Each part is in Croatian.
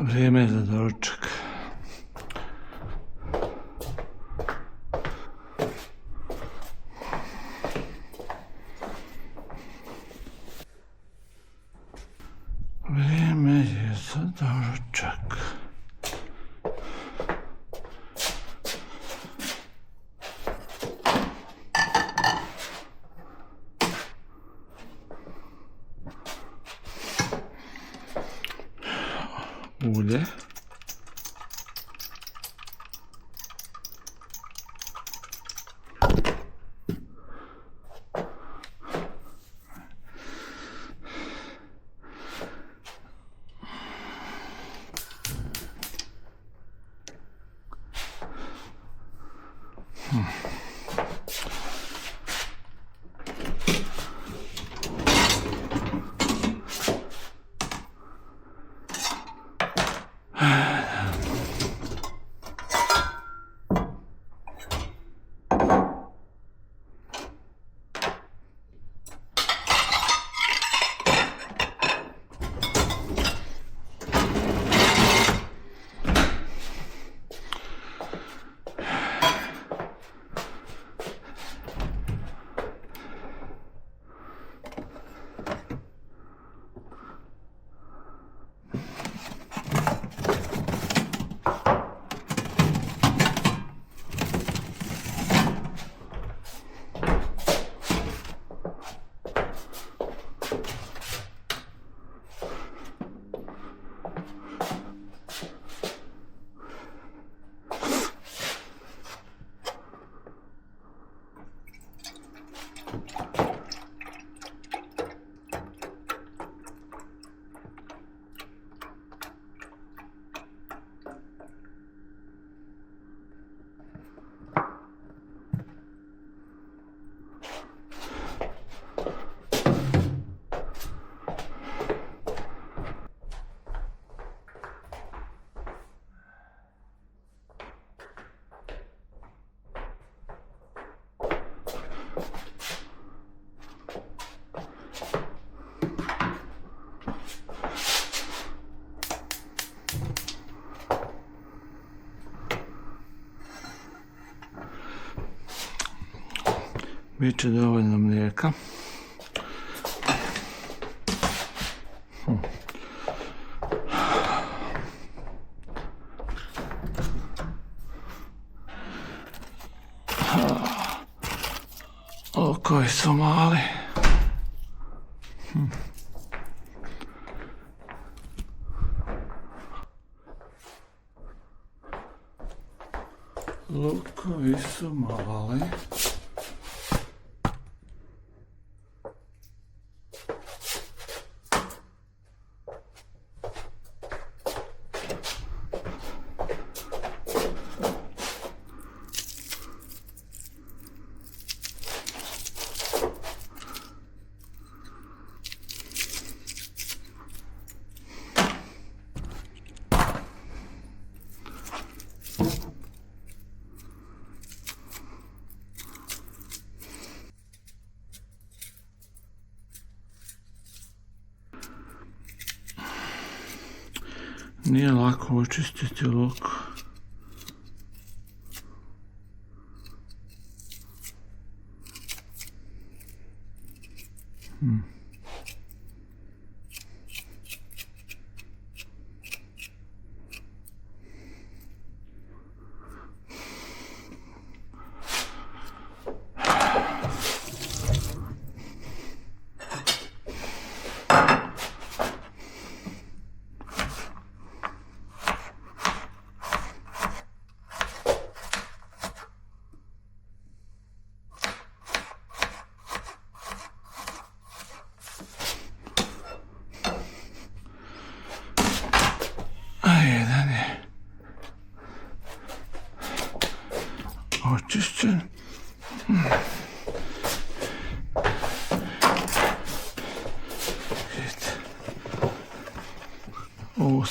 Vrijeme je za doručak. Vrijeme je za doručak. Ulje. Biće dovoljno mlijeka. O, koji su mali. Lukovi su mali. Nije lako očistiti luk. Jedan je očišćen.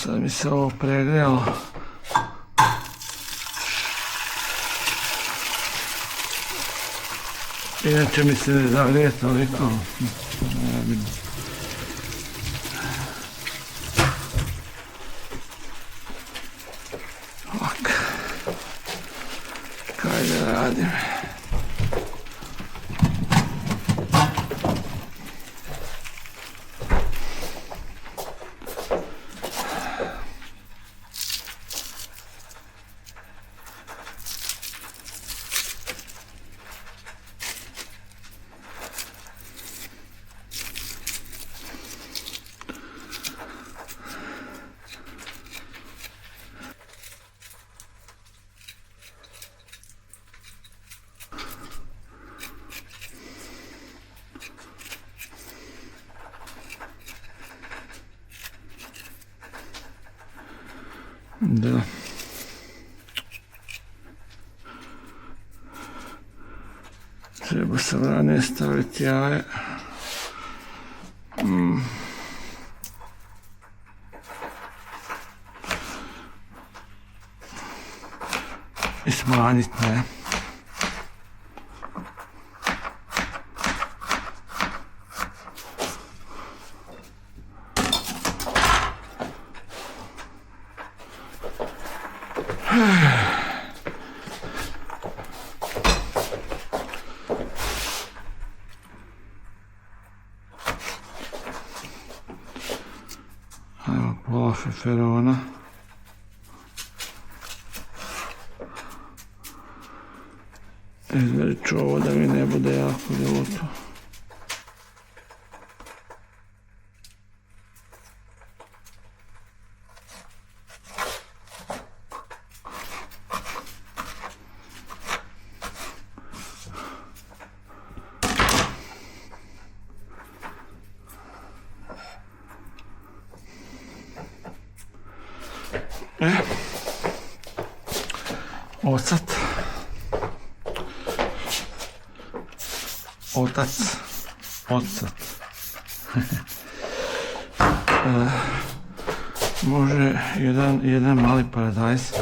Sad mi se ovo pregrijalo. Inače mi se ne zagrije toliko. radim. Da. Treba sam ranije staviti jaje. I smanjiti, ne. Evo pola feferona. Izmerit ću ovo da mi ne bude jako ljuto. Ocat. Ocat. Može jedan mali paradajz.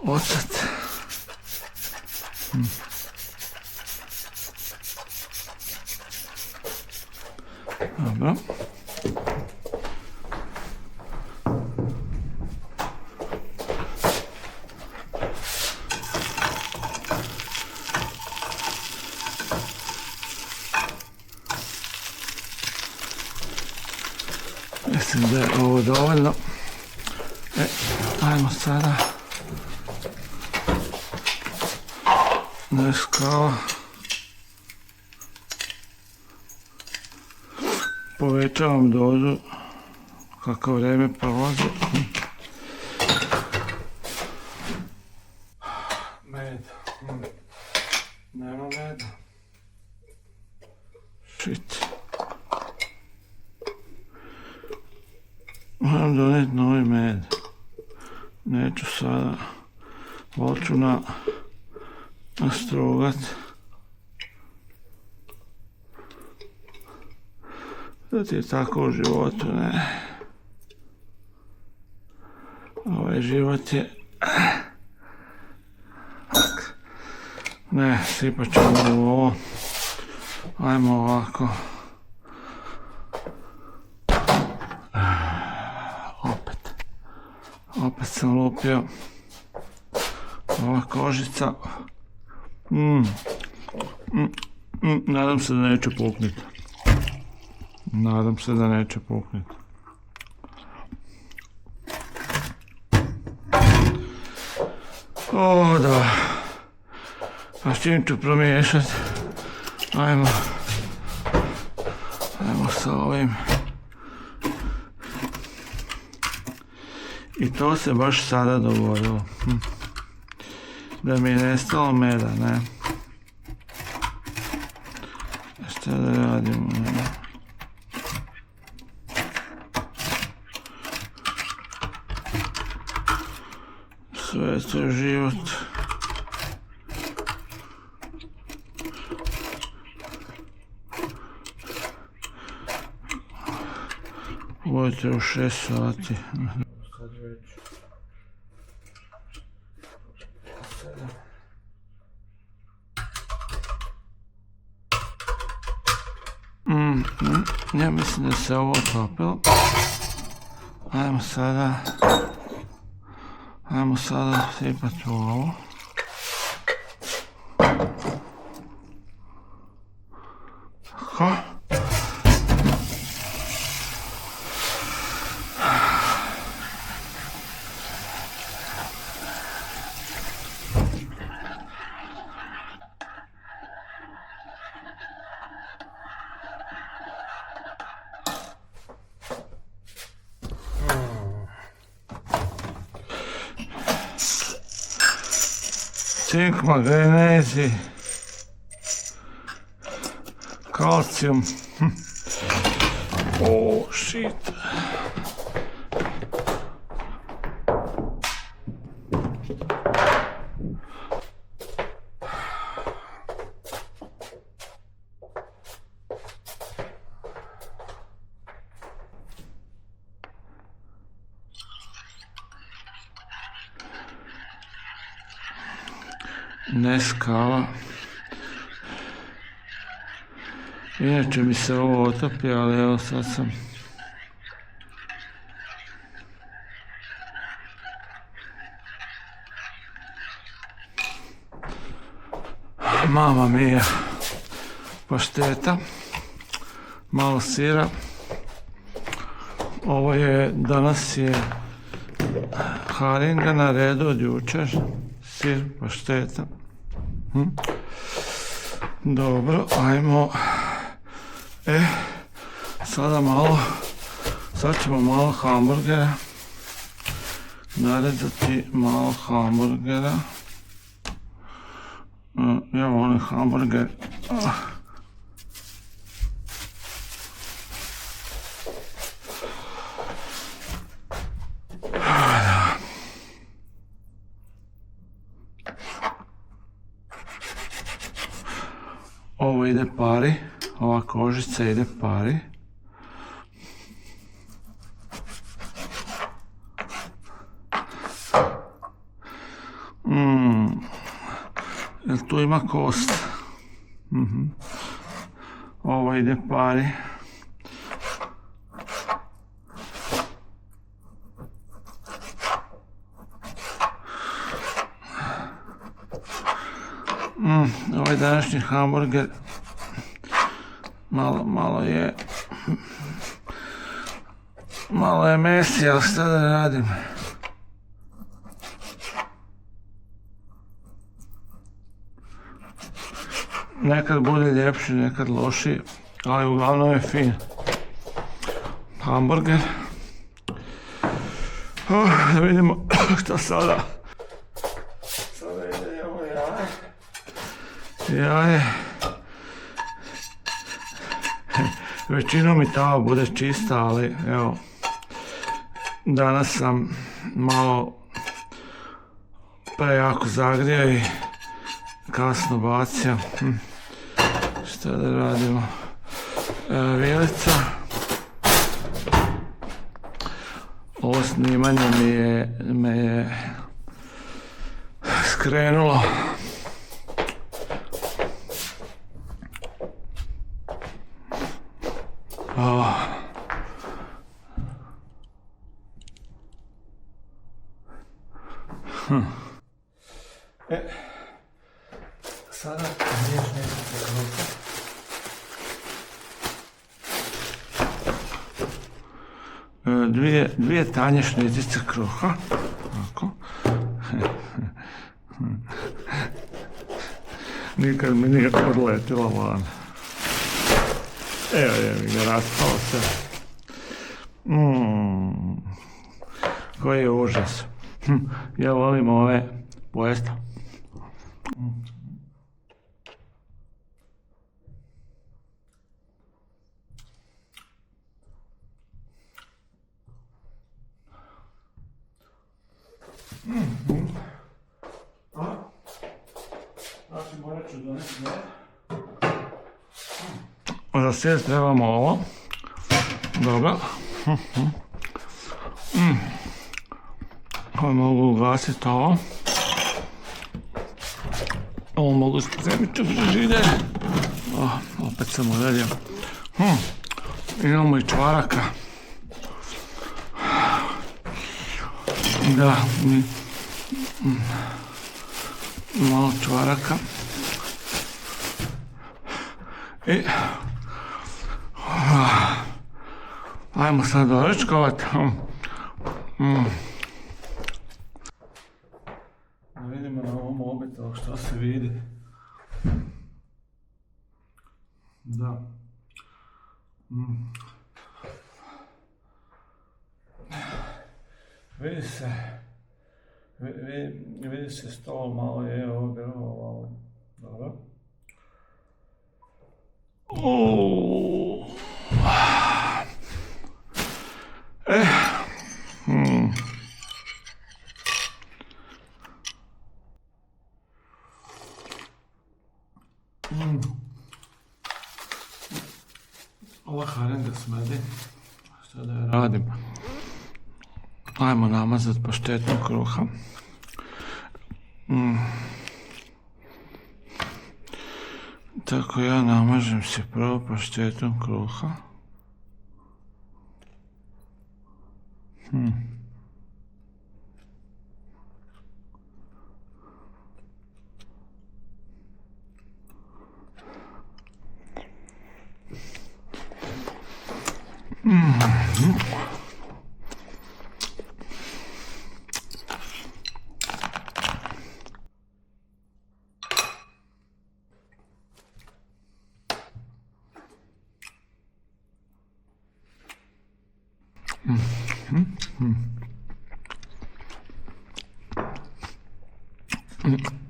Ocat. Dobro. Mislim da je ovo dovoljno. Ajmo sada neskala. Povećavam dozu kako vrijeme prolazi. Med. Nema meda. Shit. Moram donijeti novi med. Neću sada. Volću nastrugat. Da ti je tako u životu, ne. Ovaj život je... Ne, sipat ćemo u ovo. Ajmo ovako. Opet sam lupio. Ova kožica. Nadam se da neće pukniti. Nadam se da neće pukniti. O, da. A s čim ću promiješati? Ajmo sa ovim. I to se baš sada dogodilo. Da mi je nestalo meda, ne? Šta da radimo, ne? je to život. Ujutro u 6 sati. Sad već. Ja mislim da se ovo otopilo. Ajmo sada sipati u ovo. Tako. Cink, magnezi, kalcijum. Oh shit. Neskala. Inače mi se ovo otopi, ali evo sad sam mama mia pašteta, malo sira. Ovo je, danas je haringa na redu od jučer, sir, pašteta. Dobro, ajmo. Sad ćemo malo hamburgera. Narezati malo hamburgera. Ja volim hamburger. Ovo ide pari, ova kožica ide pari. Jel tu ima kost? Ovo ide pari. Ovaj današnji hamburger malo je mesi, ali šta da radim? Nekad bude ljepši, nekad lošiji, ali uglavnom je fin hamburger. Da vidimo šta sada. Sada ide ovo jaje. Jaje. Većinom mi tava bude čista, ali evo, danas sam malo prejako zagrijao i kasno bacio. Šta da radimo? Vilica. Ovo snimanje me je skrenulo. Sada mješnice kruha. Dvije tanje šnizice kruha. Tako. Nikad mi nije odletila van. Evo je mi ga raspalo se. Koji je užas. Ja volim ove pojesta. ću doneti med. Za sjest trebamo ovo. Dobro. Ovo mogu ugasiti ovo. Ovo mogu spremiti u frižider. Opet sam uredio. Imamo i čvaraka. Da, malo čvaraka. I ajmo sad doručkovat. Da vidimo na ovom mobitelu što se vidi. Da. Vidi se stol, malo je ovo drvo, dobro. Ova harenga smrdi. Šta da je radim? Ajmo namazat paštetom kruha. Tako ja namažem se prvo paštetom kruha.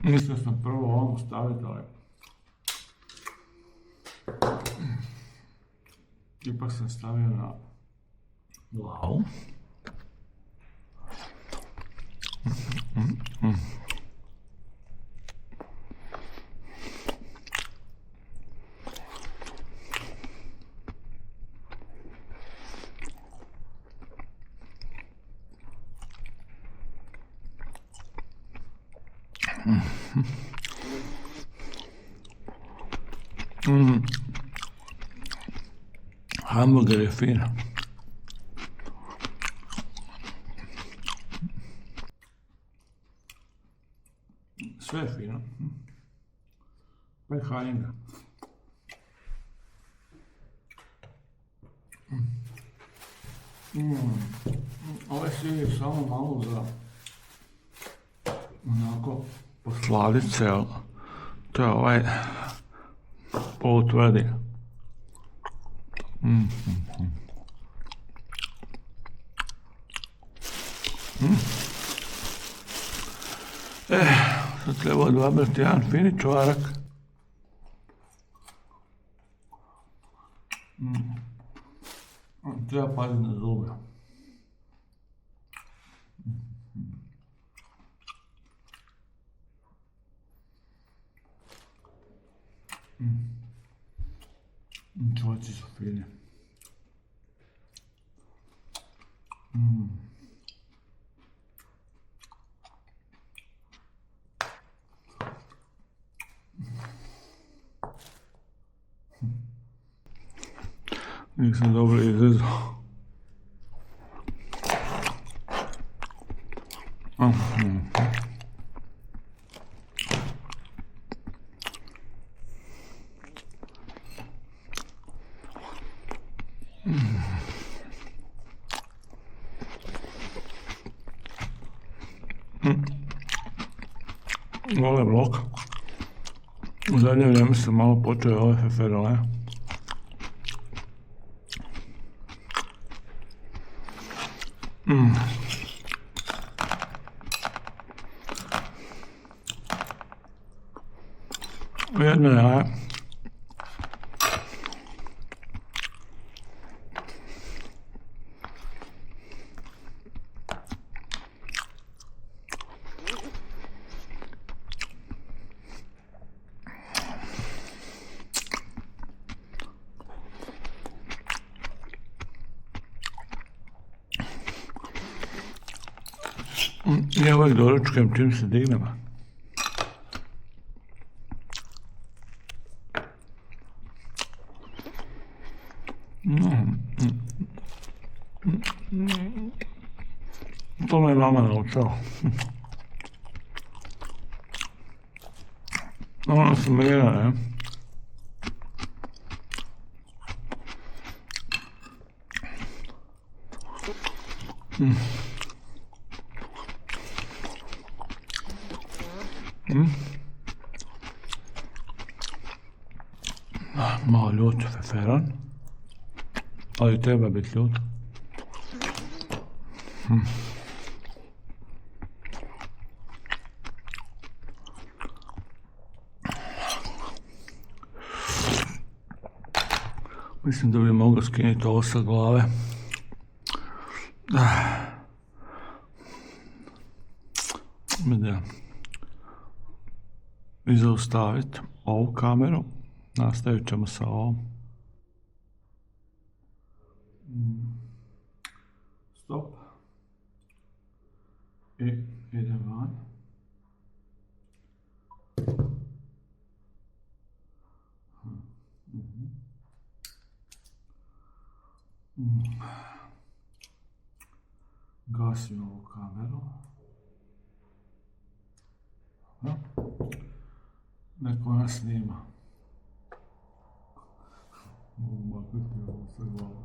Mislio sam prvo ovom staviti, ali ipak sam stavio na glavu. Hamburger je fin. Sve je fino. Pa je haringa. Ove svi samo malo za onako posladice, to je ovaj polutvrdi. Sad treba odvabrati jedan fini čvarak. Treba paziti na zube. Čvarci su fini. Nisam dobro izrezao. Vole blok. U zadnje vrijeme sam malo počeo ove feferole. Jedno jaje. Ja uvijek doručkujem čim se dignem. To me je mama naučila. Ona se mrija, ne? Malo ljut feferan, ali treba biti ljut. Mislim da bi mogao skinuti ovo sa glave. I zaustaviti ovu kameru. Nastavit ćemo sa ovom. Stop. I idem van. Gasim ovu kameru. Neko nas snima. Maknuti ovo sa glavom.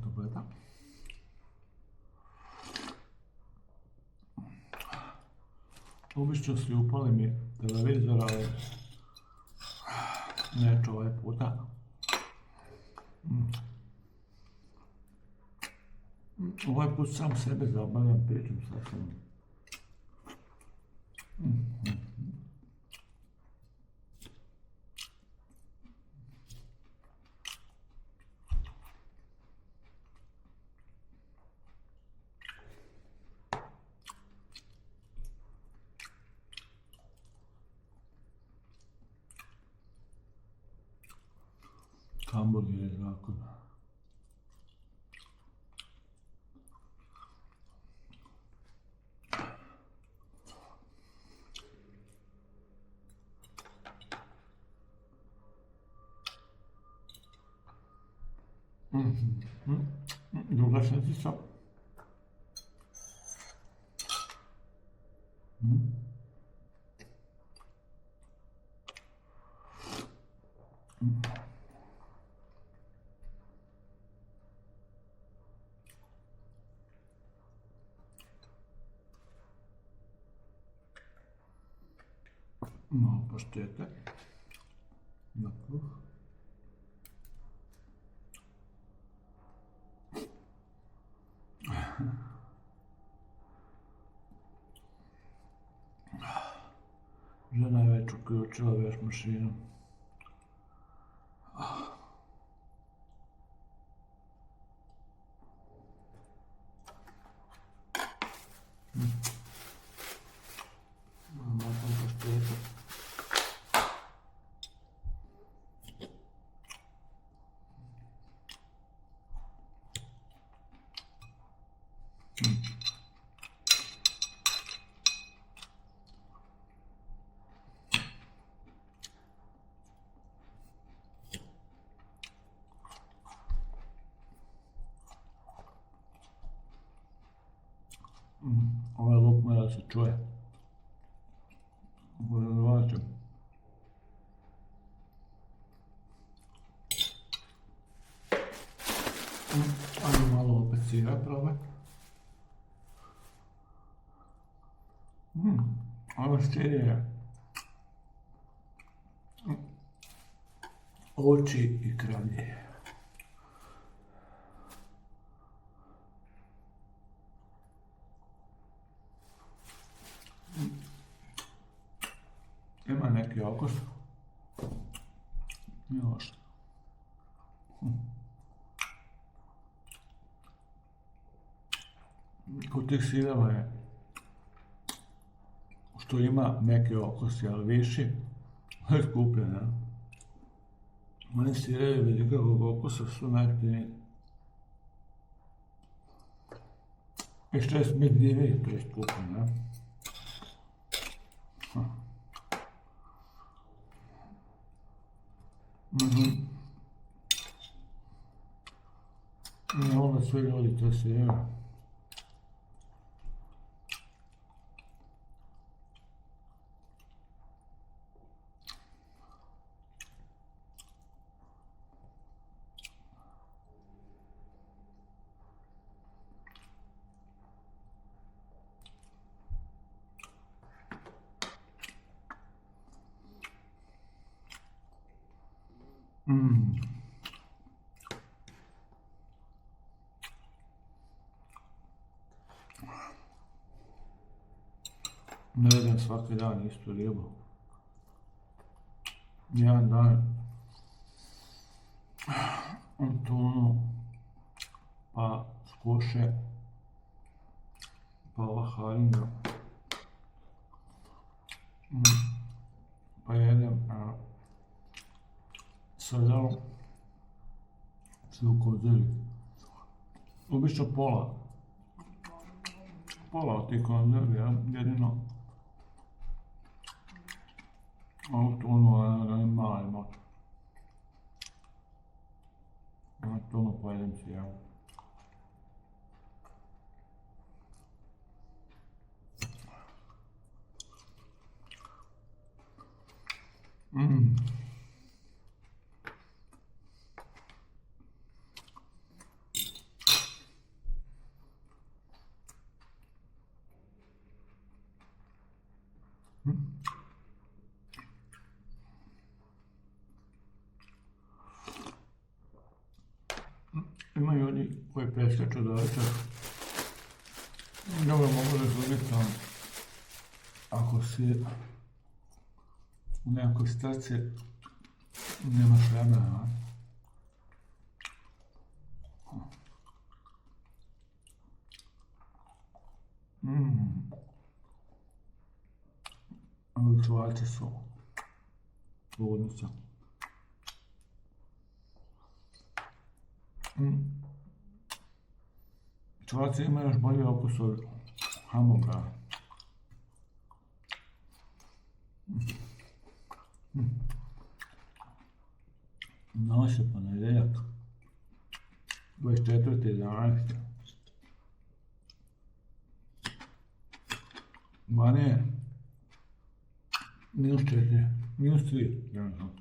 To gleda. Obično si upali mi televizor, ali neću ovaj puta. Ovaj put sam sebe zabavljam, pričam sa sobom. Hamburger je zakon. Druga šetica. Malo paštete na kruh. Žena je već uključila veš mašinu. Matam paštetu. Ovaj luk mora da se čuje. Bude da vraćam. Ajmo malo opet sira probat. Ovo sir je oči i kravlje. Ima neki okus. Nije loš. Kod tih sireva je što ima neke okusi, ali viši, je skuplje, ne? Oni sirevi bez ikakvog okusa su najjeftiniji. I što je smrdljiviji, to je skuplje, ne? I onda svi ljudi to sireve. Ne jedem svaki dan istu ribu. Jedan dan tunu, pa skuše, pa ova haringa, pa jedem srdelu, svi u konzervi. Obično pola od tih konzervi, jedino ovu tunu je mali moč. Tunu pojedem si, evo. Ima ljudi koji preskaču do večer. Dobro mogu razumjeti, ako si u nekoj strci, nemaš vremena. Ovi čuvači su ludnica. Čuvaci imaju još bolji okus od hamburgera. Nosi ponedjeljak, 24.11. Vani je -4, -3.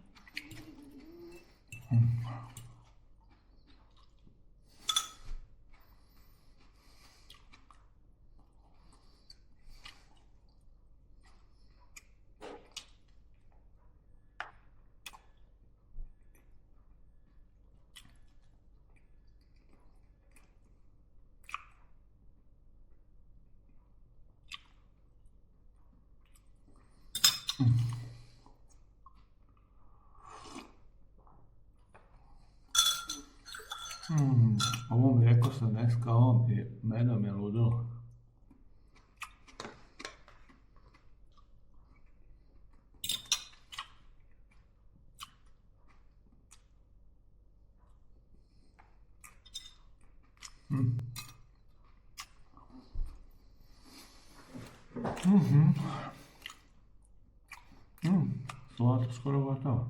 Ovo mlijeko sa Neskaom i medom je ludilo. Salata skoro gotova.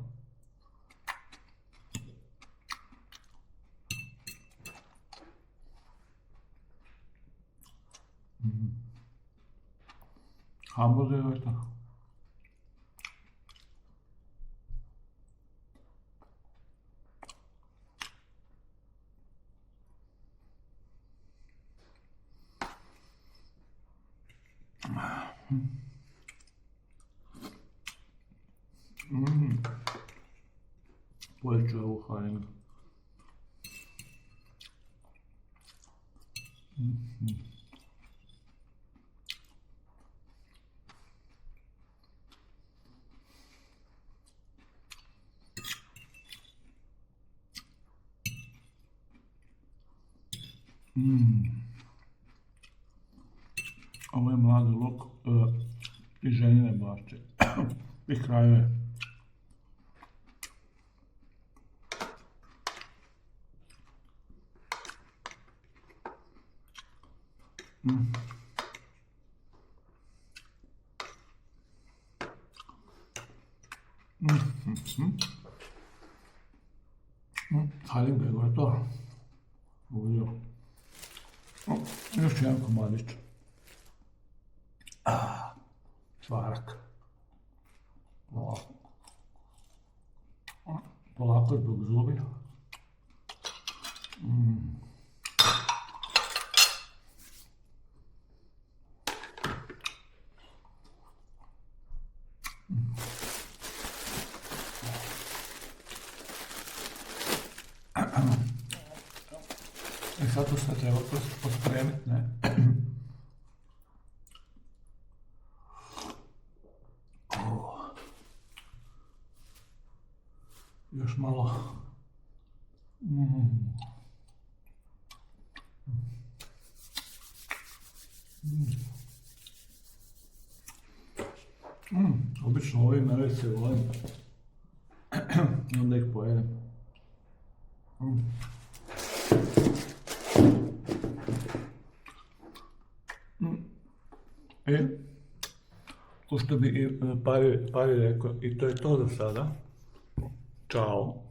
Hamburger gotov. Pojeću ovu haringu. Ovo je mladi luk i ženine barče i krajeve. Haringa je gotova. Još jedan komadić. Čvarak. Polako zbog zubi. I sad to sve treba pospremiti, ne? Još malo. Obično ovim najveće volim. Onda ih pojedem. Ko što bi Pari rekao, i to je to za sada. Ćao.